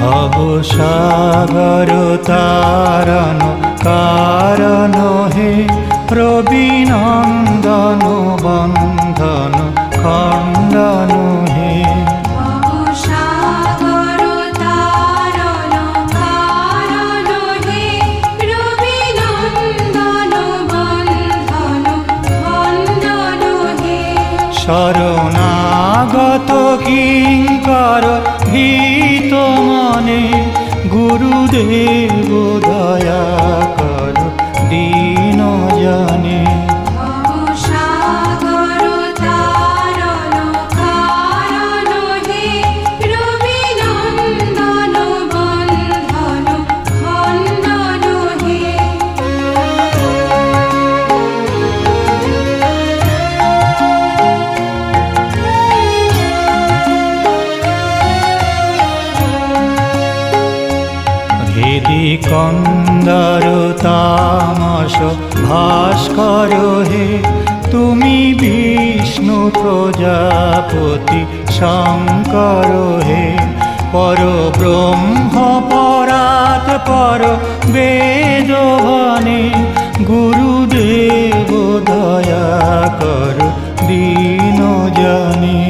ভবসাগর তারণ কারণ হে, রবিনন্দন বন্ধন খণ্ডন হে। ভবসাগর তারণ কারণ হে, রবিনন্দন বন্ধন খণ্ডন হে। শরণাগত কিঙ্কর ভীত মনে, গুরুদেব দয়া কর দীন জনে। ভবসাগর তারণ কারণ হে, রবিনন্দন বন্ধন খণ্ডন হে। ভেদি কন্দর তামস ভাস্কর হে, তুমি বিষ্ণু প্রজাপতি শঙ্কর হে। পর ব্রহ্ম পরাৎ পর বেদবনে, গুরুদেব দয়া কর দীন জনে।